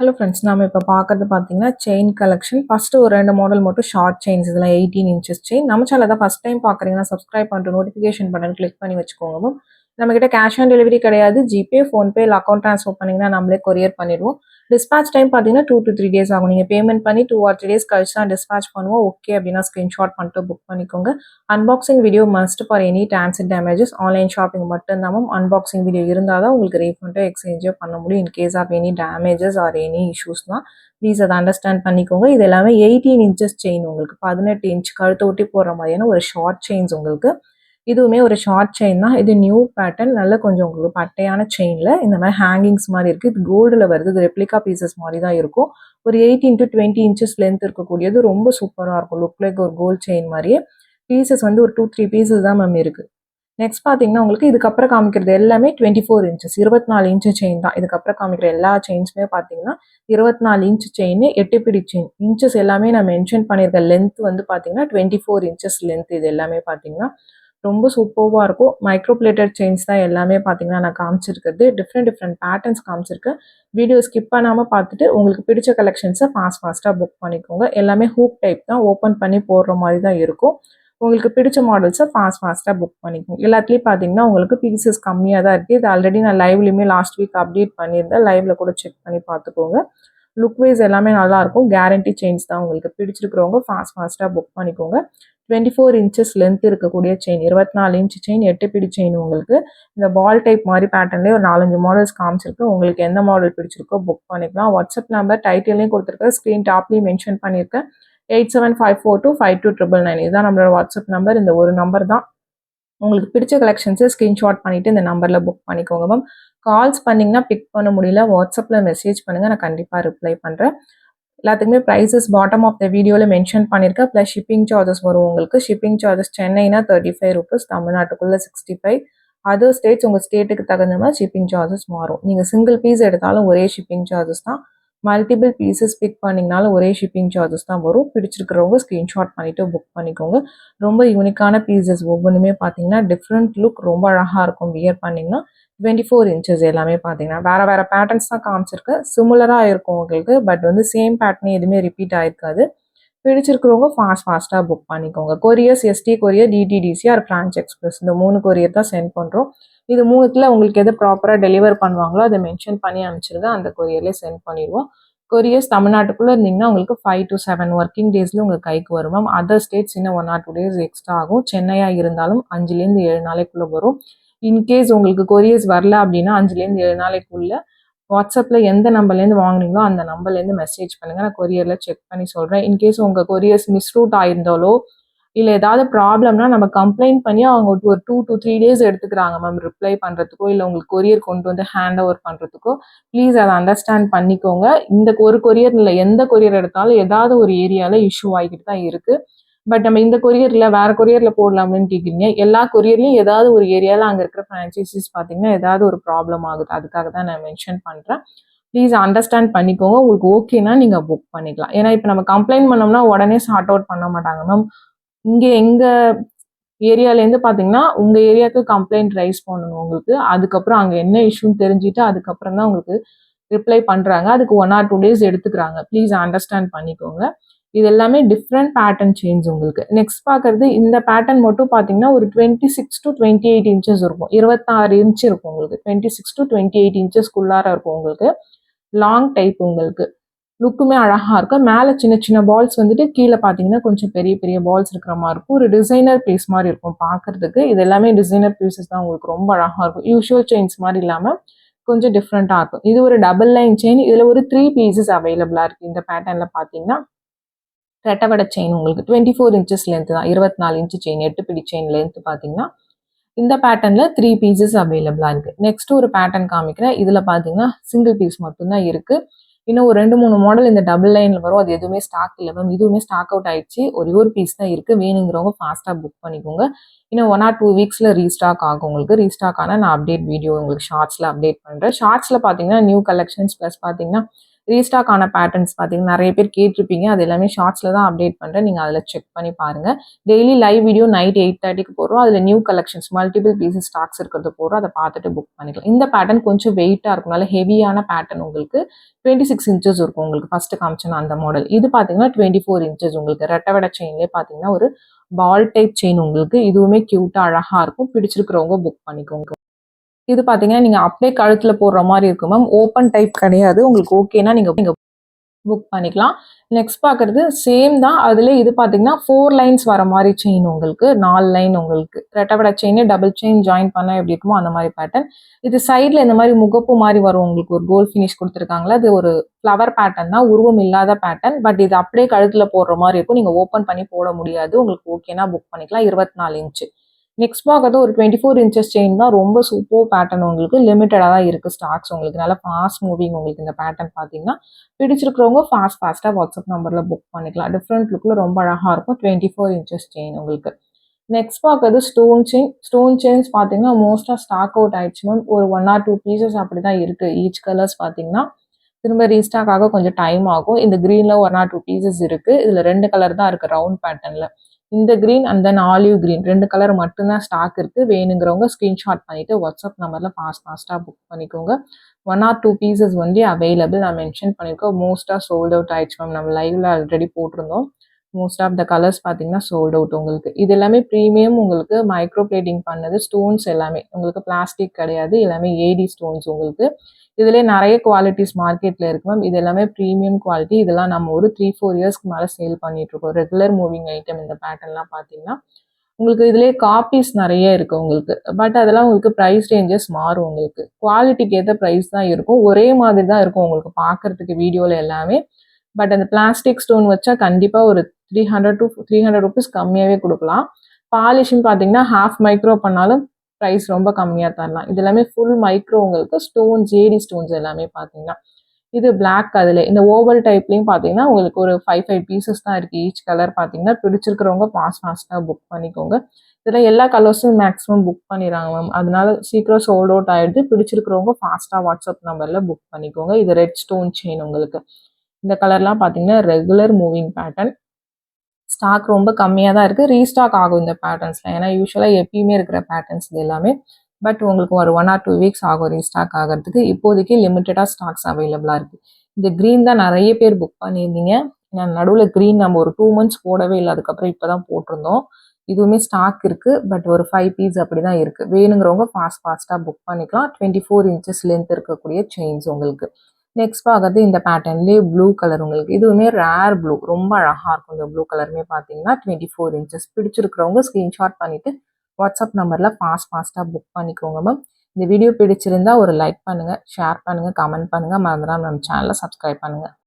Hello friends, நாம இப்போ பார்க்கறது பார்த்தீங்கன்னா செயின் கலெக்ஷன். ஃபர்ஸ்ட் ஒரு 2 மாடல் மட்டும் ஷார்ட் செயின்ஸ், இதெல்லாம் 18 இன்ச்சஸ் செயின். நம்ம சேனல் தான் ஃபர்ஸ்ட் டைம் பார்க்குறீங்கன்னா சப்ஸ்கிரைப் பண்ணிட்டு நோட்டிஃபிகேஷன் பட்டன் கிளிக் பண்ணி வச்சுக்கோங்க. நம்மக்கிட்ட கேஷ் ஆன் டெலிவரி கிடையாது. ஜிபே, ஃபோன்பே இல்லை அக்கௌண்ட் ட்ரான்ஸ்ஃபர் பண்ணிங்கன்னா நம்மளே கொரியர் பண்ணிடுவோம். டிஸ்பேச் டைம் பார்த்தீங்கன்னா 2 to 3 days ஆகும். நீங்கள் பேமெண்ட் பண்ணி 2 or 3 days கழிச்சு தான் டிஸ்பேச் பண்ணுவோம். ஓகே அப்படின்னா ஸ்க்ரீன்ஷாட் பண்ணிட்டு புக் பண்ணிக்கோங்க. Unboxing video must for any transit damages. Online shopping மட்டும்தான் மேம் அன்பாக்சிங் வீடியோ இருந்தால் தான் உங்களுக்கு ரீஃபண்டோ எக்ஸ்சேஞ்சோ பண்ண முடியும். In case of any damages or எனி இஷ்யூஸ்னால் ப்ளீஸ் அதை அண்டர்ஸ்டாண்ட் பண்ணிக்கோங்க. இது எல்லாமே 18 இன்ச்சஸ் செயின், உங்களுக்கு 18 இன்ச் கழுத்தை ஒட்டி போடுற மாதிரியான ஒரு ஷார்ட் செயின்ஸ். உங்களுக்கு இதுவுமே ஒரு ஷார்ட் செயின் தான். இது நியூ பேட்டர்ன், நல்ல கொஞ்சம் உங்களுக்கு பட்டையான செயினில் இந்த மாதிரி ஹேங்கிங்ஸ் மாதிரி இருக்குது. இது கோல்டில் வருது. இது ரெப்ளிகா பீசஸ் மாதிரி தான் இருக்கும். ஒரு 18 to 20 இன்ச்சஸ் லென்த் இருக்கக்கூடியது. ரொம்ப சூப்பராக இருக்கும். லுக் லைக் ஒரு கோல்ட் செயின் மாதிரியே. பீசஸ் வந்து ஒரு 2-3 பீசஸ் தான் மேம் இருக்குது. நெக்ஸ்ட் பார்த்தீங்கன்னா உங்களுக்கு இதுக்கப்புறம் காமிக்கிறது எல்லாமே 24 இன்ச்சஸ், 24 இன்ச்சு செயின் தான். இதுக்கப்புறம் காமிக்கிற எல்லா செயின்ஸுமே பார்த்தீங்கன்னா 24 இன்ச்சு செயின், 8 பிடி செயின். இன்ச்சஸ் எல்லாமே நான் மென்ஷன் பண்ணியிருக்க லென்த் வந்து பார்த்தீங்கன்னா 24 இன்ச்சஸ் லென்த். இது எல்லாமே பார்த்தீங்கன்னா ரொம்ப சூப்பராக இருக்கும். மைக்ரோ பிளேட்டட் செயின்ஸ் தான் எல்லாமே பார்த்தீங்கன்னா நான் காமிச்சிருக்கிறது. டிஃப்ரெண்ட் பேட்டர்ன்ஸ் காமிச்சிருக்கேன். வீடியோ ஸ்கிப் பண்ணாமல் பார்த்துட்டு உங்களுக்கு பிடிச்ச கலெக்ஷன்ஸை ஃபாஸ்ட்டாக புக் பண்ணிக்கோங்க. எல்லாமே ஹூக் டைப் தான், ஓப்பன் பண்ணி போடுற மாதிரி தான் இருக்கும். உங்களுக்கு பிடிச்ச மாடல்ஸை ஃபாஸ்ட்டாக புக் பண்ணிக்கோங்க. எல்லாத்துலேயும் பார்த்தீங்கன்னா உங்களுக்கு பீசஸ் கம்மியாக தான் இருக்குது. இது ஆல்ரெடி நான் லைவ்லையுமே லாஸ்ட் வீக் அப்டேட் பண்ணியிருந்தேன். லைவில் கூட செக் பண்ணி பார்த்துக்கோங்க. லுக் வைஸ் எல்லாமே நல்லாயிருக்கும். கேரண்டி செயின்ஸ் தான். உங்களுக்கு பிடிச்சிருக்கிறவங்க ஃபாஸ்ட்டாக புக் பண்ணிக்கோங்க. 24 இன்ச்சஸ் லென்த் இருக்கக்கூடிய செயின், 24 இன்ச் செயின், 8 பிடி செயின். உங்களுக்கு இந்த பால் டைப் மாதிரி பேட்டர்ன்லேயே ஒரு 4-5 மாடல்ஸ் காமிச்சிருக்கு. உங்களுக்கு எந்த மாடல் பிடிச்சிருக்கோ புக் பண்ணிக்கலாம். வாட்ஸ்அப் நம்பர் டைட்டில்லையும் கொடுத்துருக்கேன், ஸ்க்ரீன் டாப்லையும் மென்ஷன் பண்ணியிருக்கேன். 8754252999. இதுதான் நம்மளோட வாட்ஸ்அப் நம்பர். இந்த ஒரு நம்பர் தான். உங்களுக்கு பிடிச்ச கலெக்ஷன்ஸை ஸ்க்ரீன்ஷாட் பண்ணிவிட்டு இந்த நம்பரில் புக் பண்ணிக்கோங்க மேம். கால்ஸ் பண்ணிங்கன்னா பிக் பண்ண முடியல, வாட்ஸ்அப்பில் மெசேஜ் பண்ணுங்கள், நான் கண்டிப்பாக ரிப்ளை பண்ணுறேன். எல்லாத்துக்குமே ப்ரைஸஸ் பாட்டம் ஆஃப் த வீடியோவில் மென்ஷன் பண்ணியிருக்கேன். ப்ளஸ் ஷிப்பிங் சார்ஜஸ் வரும். உங்களுக்கு ஷிப்பிங் சார்ஜஸ் சென்னைனா 35 rupees, தமிழ்நாட்டுக்குள்ளே 65. அதர் ஸ்டேட்ஸ் உங்கள் ஸ்டேட்டுக்கு தகுந்த மாதிரி ஷிப்பிங் சார்ஜஸ் மாறும். நீங்கள் சிங்கிள் பீஸ் எடுத்தாலும் ஒரே ஷிப்பிங் சார்ஜஸ் தான். மல்டிபிள் பீசஸ் பிக் பண்ணிங்கனாலும் ஒரே ஷிப்பிங் சார்ஜஸ் தான் வரும். பிடிச்சிருக்கிறவங்க ஸ்க்ரீன்ஷாட் பண்ணிவிட்டு புக் பண்ணிக்கோங்க. ரொம்ப யூனிக்கான பீசஸ் ஒவ்வொன்றுமே பார்த்தீங்கன்னா டிஃப்ரெண்ட் லுக், ரொம்ப அழகாக இருக்கும். வியர் பண்ணிங்கன்னா 24 இன்ச்சஸ் எல்லாமே பார்த்தீங்கன்னா வேறு பேட்டர்ன்ஸ் தான் காமிச்சிருக்கு. சிமிலராக இருக்கும் உங்களுக்கு, பட் வந்து சேம் பேட்டர்னே எதுவுமே ரிப்பீட் ஆகிருக்காது. பிடிச்சிருக்கிறவங்க ஃபாஸ்ட்டாக புக் பண்ணிக்கோங்க. Couriers ST courier, DTDC or Franch express, இந்த 3 கொரியர் தான் சென்ட் பண்ணுறோம். இது 3த்தில் உங்களுக்கு எது ப்ராப்பராக டெலிவர் பண்ணுவாங்களோ அதை மென்ஷன் பண்ணி அனுப்பிச்சிருங்க. அந்த கொரியர்லேயே சென்ட் பண்ணிடுவோம். கொரியர்ஸ் தமிழ்நாட்டுக்குள்ளே இருந்தீங்கன்னா உங்களுக்கு 5 to 7 ஒர்க்கிங் டேஸில் உங்கள் கைக்கு வரும் மேம். அதர் ஸ்டேட்ஸ் இன்னும் 1 or 2 days எக்ஸ்ட்ரா ஆகும். சென்னையாக இருந்தாலும் 5லேருந்து 7 நாளைக்குள்ளே வரும். இன்கேஸ் உங்களுக்கு கொரியர்ஸ் வரல அப்படின்னா 5லேருந்து 7 நாளைக்குள்ளே வாட்ஸ்அப்பில் எந்த நம்பர்லேருந்து வாங்குனீங்களோ அந்த நம்பர்லேருந்து மெசேஜ் பண்ணுங்கள். நான் கொரியரில் செக் பண்ணி சொல்கிறேன். இன்கேஸ் உங்கள் கொரியர்ஸ் மிஸ்ரூட் ஆயிருந்தாலோ இல்லை ஏதாவது ப்ராப்ளம்னா நம்ம கம்ப்ளைண்ட் பண்ணி அவங்க ஒரு 2 to 3 days எடுத்துக்கிறாங்க மேம் ரிப்ளை பண்ணுறதுக்கோ இல்லை உங்களுக்கு கொரியர் கொண்டு வந்து ஹேண்ட் ஓவர் பண்ணுறதுக்கோ. ப்ளீஸ் அதை அண்டர்ஸ்டாண்ட் பண்ணிக்கோங்க. இந்த ஒரு கொரியர் இல்லை, எந்த கொரியர் எடுத்தாலும் ஏதாவது ஒரு ஏரியாவில் இஷ்யூ ஆகிக்கிட்டு தான் இருக்குது. பட் நம்ம இந்த கொரியரில் வேறு கொரியரில் போடலாம்னு கேட்குறீங்க. எல்லா கொரியர்லையும் ஏதாவது ஒரு ஏரியாவில் அங்கே இருக்கிற ஃப்ரான்ச்சைசிஸ் பார்த்தீங்கன்னா ஏதாவது ஒரு ப்ராப்ளம் ஆகுது. அதுக்காக தான் நான் மென்ஷன் பண்ணுறேன். ப்ளீஸ் அண்டர்ஸ்டாண்ட் பண்ணிக்கோங்க. உங்களுக்கு ஓகேனா நீங்கள் புக் பண்ணிக்கலாம். ஏன்னா இப்போ நம்ம கம்ப்ளைண்ட் பண்ணோம்னா உடனே சார்ட் அவுட் பண்ண மாட்டாங்க மேம். இங்கே எங்கள் ஏரியாலேருந்து பார்த்தீங்கன்னா உங்கள் ஏரியாவுக்கு கம்ப்ளைண்ட் ரைஸ் பண்ணணும் உங்களுக்கு. அதுக்கப்புறம் அங்கே என்ன இஷ்யூன்னு தெரிஞ்சுட்டு அதுக்கப்புறம் தான் உங்களுக்கு ரிப்ளை பண்ணுறாங்க. அதுக்கு 1 or 2 days எடுத்துக்கிறாங்க. ப்ளீஸ் அண்டர்ஸ்டாண்ட் பண்ணிக்கோங்க. இது எல்லாமே டிஃப்ரெண்ட் பேட்டர்ன் சேஞ்ச். உங்களுக்கு நெக்ஸ்ட் பார்க்குறது இந்த பேட்டர்ன் மட்டும் பார்த்தீங்கன்னா ஒரு 26 to 28 இன்ச்சஸ் இருக்கும். 26 இன்ச் இருக்கும் உங்களுக்கு. 26 to 28 இன்ச்சஸ்க்குள்ளார இருக்கும் உங்களுக்கு. லாங் டைப் உங்களுக்கு. லுக்குமே அழகாக இருக்கும். மேலே சின்ன பால்ஸ் வந்துட்டு கீழே பார்த்தீங்கன்னா கொஞ்சம் பெரிய பால்ஸ் இருக்கிற மாதிரி இருக்கும். ஒரு டிசைனர் பீஸ் மாதிரி இருக்கும் பார்க்குறதுக்கு. இது எல்லாமே டிசைனர் பீசஸ் தான். உங்களுக்கு ரொம்ப அழகாக இருக்கும். யூஷுவல் செயின்ஸ் மாதிரி இல்லாமல் கொஞ்சம் டிஃப்ரெண்ட்டாக இருக்கும். இது ஒரு டபுள் லைன் செயின். இதில் ஒரு 3 pieces அவைலபிளாக இருக்குது. இந்த பேட்டர்னில் பார்த்தீங்கன்னா ரெட்டவடை செயின் உங்களுக்கு 24 இன்ச்சஸ் லென்த் தான். 24 இன்ச்சு செயின், 8 பிடி செயின் லென்த் பார்த்தீங்கன்னா இந்த பேட்டர்னில் 3 pieces அவைலபிளாக இருக்குது. நெக்ஸ்ட் ஒரு பேட்டர்ன் காமிக்கிறேன். இதில் பார்த்தீங்கன்னா சிங்கிள் பீஸ் மட்டும்தான் இருக்குது. இன்னும் ஒரு 2-3 மாடல் இந்த டபுள் லைனில் வரும். அது எதுவுமே ஸ்டாக் இல்லை மேம். இதுவுமே ஸ்டாக் அவுட் ஆயிடுச்சு. ஒரு பீஸ் தான் இருக்குது. வேணுங்கிறவங்க ஃபாஸ்ட்டாக புக் பண்ணிக்கோங்க. இன்னும் 1 or 2 weeksல ரீஸ்டாக் ஆகும் உங்களுக்கு. ரீஸ்டாக் ஆனால் நான் அப்டேட் வீடியோ உங்களுக்கு ஷார்ட்ஸில் அப்டேட் பண்ணுறேன். ஷார்ட்ஸில் பார்த்தீங்கன்னா நியூ கலெக்ஷன்ஸ் ப்ளஸ் பார்த்தீங்கன்னா ரீஸ்டாக் ஆன பேட்டர்ன்ஸ் பார்த்தீங்கன்னா நிறைய பேர் கேட்டிருப்பீங்க. அது எல்லாமே ஷார்ட்ஸில் தான் அப்டேட் பண்ணுறேன். நீங்கள் அதில் செக் பண்ணி பாருங்கள். டெய்லி லைவ் வீடியோ நைட் 8:30க்கு போடுறோம். அதில் new collections multiple pieces stocks இருக்கிறது போடுறோம். அதை பார்த்துட்டு புக் பண்ணிக்கலாம். இந்த பேட்டர்ன் கொஞ்சம் வெயிட்டாக இருக்கும், நல்ல ஹெவியான பேட்டர்ன். உங்களுக்கு 26 இன்ச்சஸ் இருக்கும். உங்களுக்கு ஃபஸ்ட்டு காமிச்சேன்னா அந்த மாடல். இது பார்த்தீங்கன்னா 24 இன்ச்சஸ். உங்களுக்கு ரெட்டவடை செயின்லேயே பார்த்தீங்கன்னா ஒரு பால் டைப் செயின். உங்களுக்கு இதுவுமே க்யூட்டாக அழகாக இருக்கும். பிடிச்சிருக்கிறவங்க புக் பண்ணிக்கோங்க. இது பார்த்தீங்கன்னா நீங்கள் அப்படியே கழுத்தில் போடுற மாதிரி இருக்கும் மேம். ஓப்பன் டைப் கிடையாது. உங்களுக்கு ஓகேனா நீங்கள் புக் பண்ணிக்கலாம். நெக்ஸ்ட் பார்க்குறது சேம் தான். அதில் இது பார்த்தீங்கன்னா 4 லைன்ஸ் வர மாதிரி செயின். உங்களுக்கு 4 லைன். உங்களுக்கு ரெட்டவடை செயின் டபுள் செயின் ஜாயின் பண்ணால் எப்படி இருக்குமோ அந்த மாதிரி பேட்டர்ன். இது சைடில் இந்த மாதிரி முகப்பு மாதிரி வரும். உங்களுக்கு ஒரு கோல்ட் ஃபினிஷ் கொடுத்துருக்காங்களா. அது ஒரு ஃப்ளவர் பேட்டர்ன் தான், உருவம் இல்லாத பேட்டர்ன். பட் இது அப்படியே கழுத்தில் போடுற மாதிரி இருக்கும். நீங்கள் ஓப்பன் பண்ணி போட முடியாது. உங்களுக்கு ஓகேனா புக் பண்ணிக்கலாம். 24 இன்ச்சு. நெக்ஸ்ட் பார்க்கறது ஒரு 24 இன்ச்சஸ் செயின் தான். ரொம்ப சூப்பர் பேட்டர்ன். உங்களுக்கு லிமிட்டடாக தான் இருக்குது ஸ்டாக்ஸ். உங்களுக்கு நல்லா ஃபாஸ்ட் மூவிங். உங்களுக்கு இந்த பேட்டர்ன் பார்த்தீங்கன்னா பிடிச்சிருக்கிறவங்க ஃபாஸ்ட்டாக வாட்ஸ்அப் நம்பரில் புக் பண்ணிக்கலாம். டிஃப்ரெண்ட் லுக்கில் ரொம்ப அழகாக இருக்கும். 24 இன்ச்சஸ் செயின் உங்களுக்கு. நெக்ஸ்ட் பார்க்கறது ஸ்டோன் செயின். ஸ்டோன் செயின்ஸ் பார்த்தீங்கன்னா மோஸ்ட்டாக ஸ்டாக் அவுட் ஆயிடுச்சு மேம். ஒரு 1 or 2 பீசஸ் அப்படி தான் இருக்குது. ஈச் கலர்ஸ் பார்த்தீங்கன்னா திரும்ப ரீஸ்டாக் ஆக கொஞ்சம் டைம் ஆகும். இந்த க்ரீனில் 1 or 2 பீசஸ் இருக்குது. இதில் 2 கலர் தான் இருக்குது ரவுண்ட் பேட்டர்னில். இந்த green and then olive green 2 colour மட்டும்தான் ஸ்டாக் இருக்குது. வேணுங்கிறவங்க ஸ்க்ரீன்ஷாட் பண்ணிவிட்டு வாட்ஸ்அப் நம்பரில் ஃபாஸ்ட்டாக புக் பண்ணிக்கோங்க. 1 or 2 பீசஸ் வந்து அவைலபிள். நான் மென்ஷன் பண்ணியிருக்கோம். மோஸ்ட்டாக சோல்ட் அவுட் ஆயிடுச்சு மேம். நம்ம லைவில் ஆல்ரெடி போட்டிருந்தோம். மோஸ்ட் ஆஃப் த கலர்ஸ் பார்த்தீங்கன்னா சோல்ட் அவுட். உங்களுக்கு இது எல்லாமே ப்ரீமியம். உங்களுக்கு மைக்ரோ பிளேட்டிங் பண்ணது. ஸ்டோன்ஸ் எல்லாமே உங்களுக்கு பிளாஸ்டிக் கிடையாது. எல்லாமே ஏடி ஸ்டோன்ஸ். உங்களுக்கு இதுலேயே நிறைய குவாலிட்டிஸ் மார்க்கெட்டில் இருக்கு மேம். இது எல்லாமே ப்ரீமியம் குவாலிட்டி. இதெல்லாம் நம்ம ஒரு 3-4 இயர்ஸ்க்கு மேலே சேல் பண்ணிகிட்ருக்கோம். Regular moving item. இந்த பேட்டர்ன்லாம் பார்த்தீங்கன்னா உங்களுக்கு இதுலேயே காப்பீஸ் நிறைய இருக்குது உங்களுக்கு. பட் அதெல்லாம் உங்களுக்கு ப்ரைஸ் ரேஞ்சஸ் மாறும். உங்களுக்கு குவாலிட்டிக்கு ஏற்ற ப்ரைஸ் தான் இருக்கும். ஒரே மாதிரி தான் இருக்கும் உங்களுக்கு பார்க்குறதுக்கு வீடியோவில் எல்லாமே. பட் அந்த பிளாஸ்டிக் ஸ்டோன் வச்சா கண்டிப்பாக ஒரு 300 to 300 ருபீஸ் கம்மியாகவே கொடுக்கலாம். பாலிஷிங் பார்த்தீங்கன்னா ஹாஃப் மைக்ரோ பண்ணாலும் ப்ரைஸ் ரொம்ப கம்மியாக தரலாம். இது எல்லாமே ஃபுல் மைக்ரோ. உங்களுக்கு ஸ்டோன் ஜேடி ஸ்டோன்ஸ் எல்லாமே பார்த்தீங்கன்னா இது பிளாக். அதில் இந்த ஓவல் டைப்லையும் பார்த்தீங்கன்னா உங்களுக்கு ஒரு 5 பீசஸ் தான் இருக்குது. ஈச் கலர் பார்த்தீங்கன்னா பிடிச்சிருக்கிறவங்க ஃபாஸ்ட்டாக புக் பண்ணிக்கோங்க. இதில் எல்லா கலர்ஸும் மேக்ஸிமம் புக் பண்ணிடுறாங்க மேம். அதனால சீக்கிரம் சோல்ட் அவுட் ஆகிடுது. பிடிச்சிருக்கிறவங்க ஃபாஸ்ட்டாக வாட்ஸ்அப் நம்பரில் புக் பண்ணிக்கோங்க. இது ரெட் ஸ்டோன் செயின். உங்களுக்கு இந்த கலர்லாம் பார்த்தீங்கன்னா ரெகுலர் மூவிங் பேட்டர்ன். ஸ்டாக் ரொம்ப கம்மியாக தான் இருக்குது. ரீஸ்டாக் ஆகும் இந்த பேட்டர்ன்ஸில். ஏன்னா யூஸ்வலாக எப்பயுமே இருக்கிற பேட்டர்ன்ஸ் இது எல்லாமே. பட் உங்களுக்கு ஒரு 1 or 2 வீக்ஸ் ஆகும் ரீஸ்டாக் ஆகிறதுக்கு. இப்போதைக்கு லிமிட்டடாக ஸ்டாக்ஸ் அவைலபிளாக இருக்குது. இந்த க்ரீன் தான் நிறைய பேர் புக் பண்ணியிருந்தீங்க. நான் நடுவில் க்ரீன் நம்ம ஒரு 2 months போடவே இல்லை. அதுக்கப்புறம் இப்போ தான் போட்டிருந்தோம். இதுவுமே ஸ்டாக் இருக்குது. பட் ஒரு 5 பீஸ் அப்படி தான் இருக்குது. வேணுங்கிறவங்க ஃபாஸ்ட்டாக புக் பண்ணிக்கலாம். 24 இன்ச்சஸ் லென்த் இருக்கக்கூடிய செயின்ஸ் உங்களுக்கு. நெக்ஸ்ட் பார்க்கறது இந்த பேட்டர்ன்லேயே ப்ளூ கலர். உங்களுக்கு இதுவுமே ரேர் ப்ளூ. ரொம்ப அழகாக இருக்கும். இந்த ப்ளூ கலருமே பார்த்தீங்கன்னா 24 இன்ச்சஸ். பிடிச்சிருக்கிறவங்க ஸ்க்ரீன்ஷாட் பண்ணிவிட்டு வாட்ஸ்அப் நம்பரில் ஃபாஸ்ட்டாக புக் பண்ணிக்கோங்க மேம். இந்த வீடியோ பிடிச்சிருந்தா ஒரு லைக் பண்ணுங்கள், ஷேர் பண்ணுங்கள், கமெண்ட் பண்ணுங்கள். மறந்துடாம நம்ம சேனலை சப்ஸ்கிரைப் பண்ணுங்கள்.